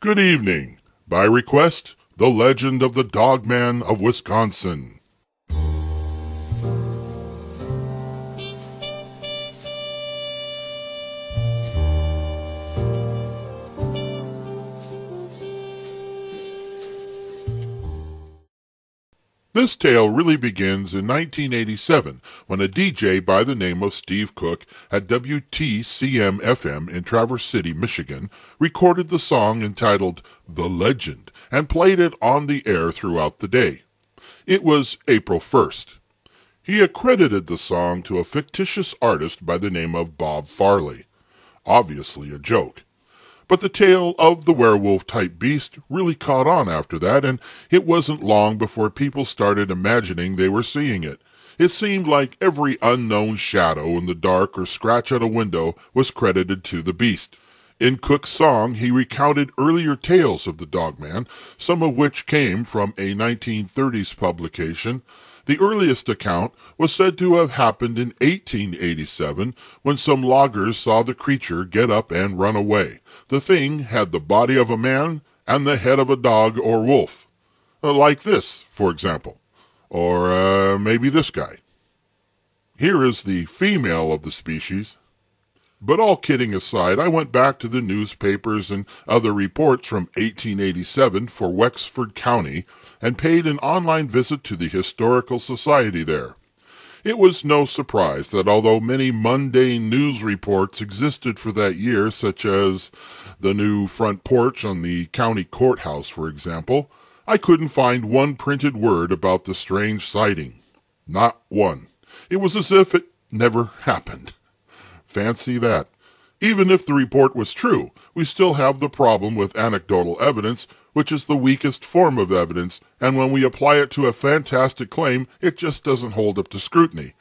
Good evening. By request, The Legend of the Dogman of Wisconsin. This tale really begins in 1987 when a DJ by the name of Steve Cook at WTCM-FM in Traverse City, Michigan, recorded the song entitled The Legend and played it on the air throughout the day. It was April 1st. He accredited the song to a fictitious artist by the name of Bob Farley. Obviously a joke. But the tale of the werewolf-type beast really caught on after that, and it wasn't long before people started imagining they were seeing it. It seemed like every unknown shadow in the dark or scratch at a window was credited to the beast. In Cook's song, he recounted earlier tales of the Dogman, some of which came from a 1930s publication. The earliest account was said to have happened in 1887 when some loggers saw the creature get up and run away. The thing had the body of a man and the head of a dog or wolf. Like this, for example. Or maybe this guy. Here is the female of the species. But all kidding aside, I went back to the newspapers and other reports from 1887 for Wexford County and paid an online visit to the Historical Society there. It was no surprise that although many mundane news reports existed for that year, such as the new front porch on the county courthouse, for example, I couldn't find one printed word about the strange sighting. Not one. It was as if it never happened. Fancy that. Even if the report was true, we still have the problem with anecdotal evidence, which is the weakest form of evidence, and when we apply it to a fantastic claim, it just doesn't hold up to scrutiny.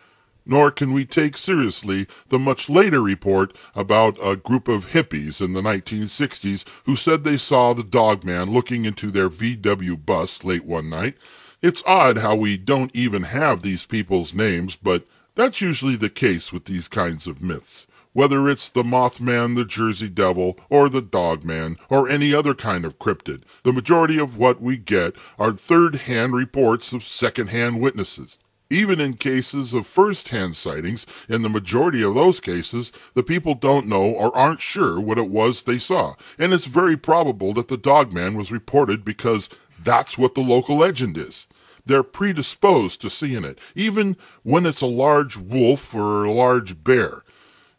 Nor can we take seriously the much later report about a group of hippies in the 1960s who said they saw the Dogman looking into their VW bus late one night. It's odd how we don't even have these people's names, but that's usually the case with these kinds of myths. Whether it's the Mothman, the Jersey Devil, or the Dogman, or any other kind of cryptid, the majority of what we get are third-hand reports of second-hand witnesses. Even in cases of first-hand sightings, in the majority of those cases, the people don't know or aren't sure what it was they saw, and it's very probable that the Dogman was reported because that's what the local legend is. They're predisposed to seeing it, even when it's a large wolf or a large bear.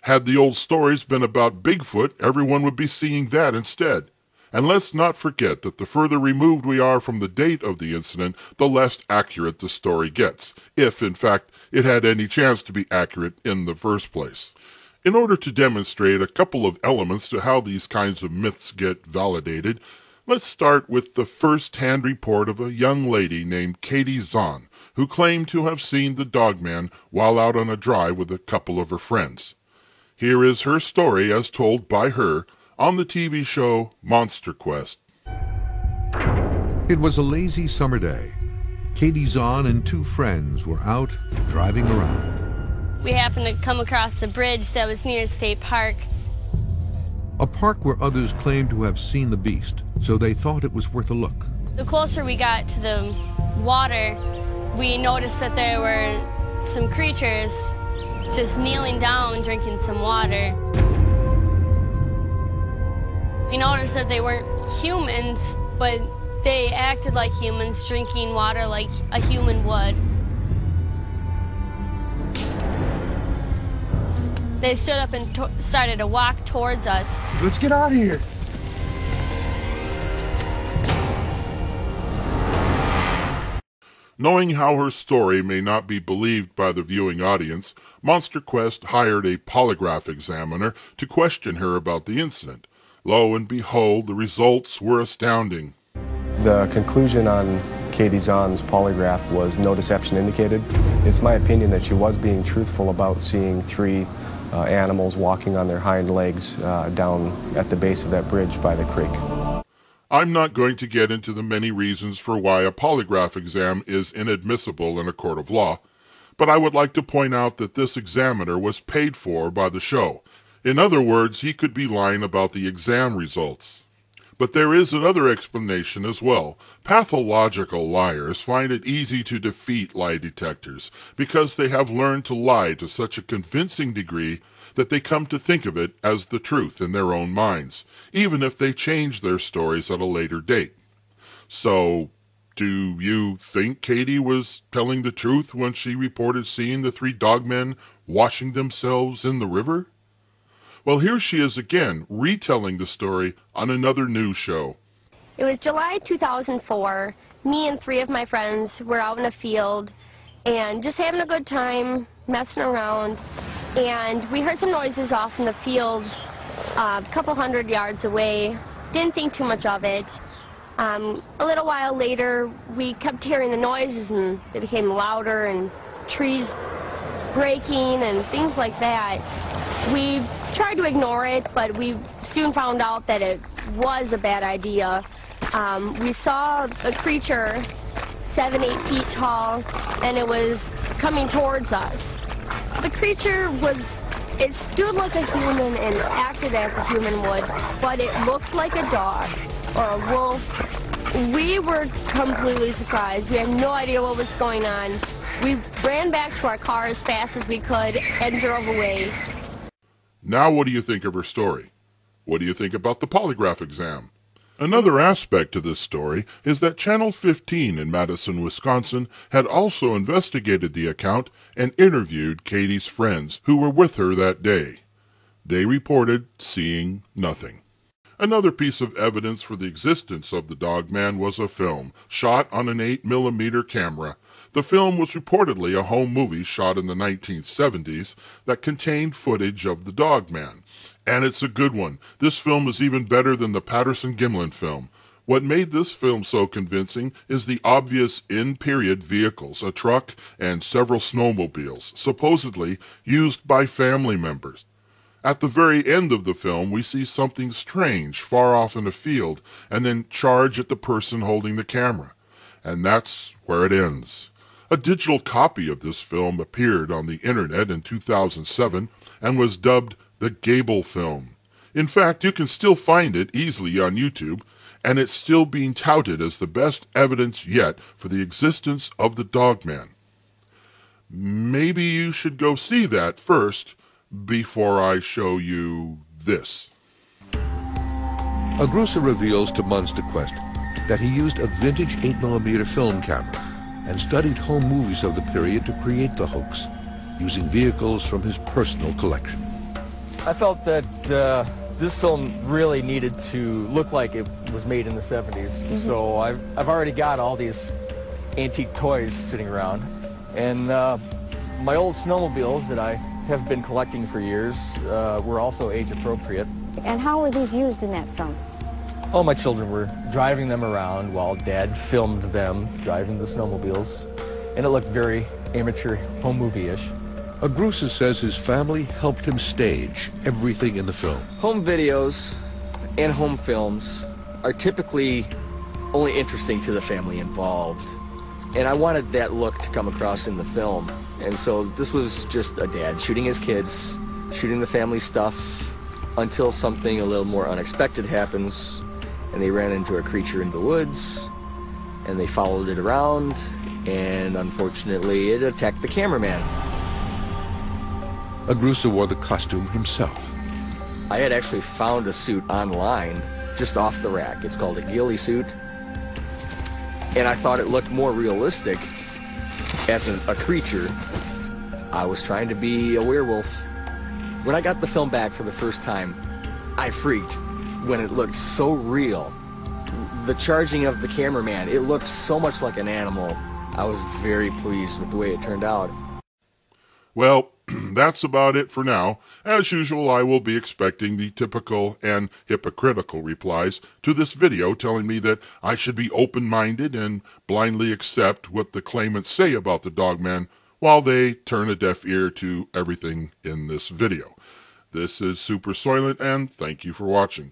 Had the old stories been about Bigfoot, everyone would be seeing that instead. And let's not forget that the further removed we are from the date of the incident, the less accurate the story gets, if, in fact, it had any chance to be accurate in the first place. In order to demonstrate a couple of elements to how these kinds of myths get validated, let's start with the first-hand report of a young lady named Katie Zahn, who claimed to have seen the Dogman while out on a drive with a couple of her friends. Here is her story as told by her on the TV show Monster Quest. It was a lazy summer day. Katie Zahn and two friends were out driving around. We happened to come across a bridge that was near State Park. A park where others claimed to have seen the beast, so they thought it was worth a look. The closer we got to the water, we noticed that there were some creatures just kneeling down, drinking some water. We noticed that they weren't humans, but they acted like humans, drinking water like a human would. They stood up and started to walk towards us. Let's get out of here. Knowing how her story may not be believed by the viewing audience, Monster Quest hired a polygraph examiner to question her about the incident. Lo and behold, the results were astounding. The conclusion on Katie Zahn's polygraph was no deception indicated. It's my opinion that she was being truthful about seeing three animals walking on their hind legs down at the base of that bridge by the creek. I'm not going to get into the many reasons for why a polygraph exam is inadmissible in a court of law, but I would like to point out that this examiner was paid for by the show. In other words, he could be lying about the exam results. But there is another explanation as well. Pathological liars find it easy to defeat lie detectors because they have learned to lie to such a convincing degree that they come to think of it as the truth in their own minds, even if they change their stories at a later date. So, do you think Katie was telling the truth when she reported seeing the three dogmen washing themselves in the river? Well, here she is again, retelling the story on another news show. It was July 2004. Me and three of my friends were out in a field and just having a good time, messing around. And we heard some noises off in the field a couple hundred yards away. Didn't think too much of it. A little while later, we kept hearing the noises, and they became louder, and trees breaking and things like that. We tried to ignore it, but we soon found out that it was a bad idea. We saw a creature 7, 8 feet tall, and it was coming towards us. The creature it stood like a human and acted as a human would, but it looked like a dog or a wolf. We were completely surprised. We had no idea what was going on. We ran back to our car as fast as we could and drove away. Now what do you think of her story? What do you think about the polygraph exam? Another aspect to this story is that Channel 15 in Madison, Wisconsin had also investigated the account and interviewed Katie's friends who were with her that day. They reported seeing nothing. Another piece of evidence for the existence of the Dogman was a film shot on an 8mm camera. The film was reportedly a home movie shot in the 1970s that contained footage of the Dogman. And it's a good one. This film is even better than the Patterson-Gimlin film. What made this film so convincing is the obvious in-period vehicles, a truck and several snowmobiles, supposedly used by family members. At the very end of the film, we see something strange far off in a field and then charge at the person holding the camera. And that's where it ends. A digital copy of this film appeared on the internet in 2007 and was dubbed the Gable film. In fact, you can still find it easily on YouTube, and it's still being touted as the best evidence yet for the existence of the Dogman. Maybe you should go see that first before I show you this. Agrusa reveals to Munster Quest that he used a vintage 8mm film camera and studied home movies of the period to create the hoax, using vehicles from his personal collection. I felt that this film really needed to look like it was made in the 70s. So I've already got all these antique toys sitting around. And my old snowmobiles that I have been collecting for years were also age appropriate. And how were these used in that film? All my children were driving them around while Dad filmed them driving the snowmobiles. And it looked very amateur home movie-ish. Agrusa says his family helped him stage everything in the film. Home videos and home films are typically only interesting to the family involved. And I wanted that look to come across in the film. And so this was just a dad shooting his kids, shooting the family stuff, until something a little more unexpected happens, and they ran into a creature in the woods, and they followed it around, and unfortunately it attacked the cameraman. Agrusa wore the costume himself. I had actually found a suit online, just off the rack. It's called a ghillie suit. And I thought it looked more realistic as a creature. I was trying to be a werewolf. When I got the film back for the first time, I freaked when it looked so real. The charging of the cameraman, it looked so much like an animal. I was very pleased with the way it turned out. Well, that's about it for now. As usual, I will be expecting the typical and hypocritical replies to this video telling me that I should be open-minded and blindly accept what the claimants say about the Dogman while they turn a deaf ear to everything in this video. This is Super Soylent, and thank you for watching.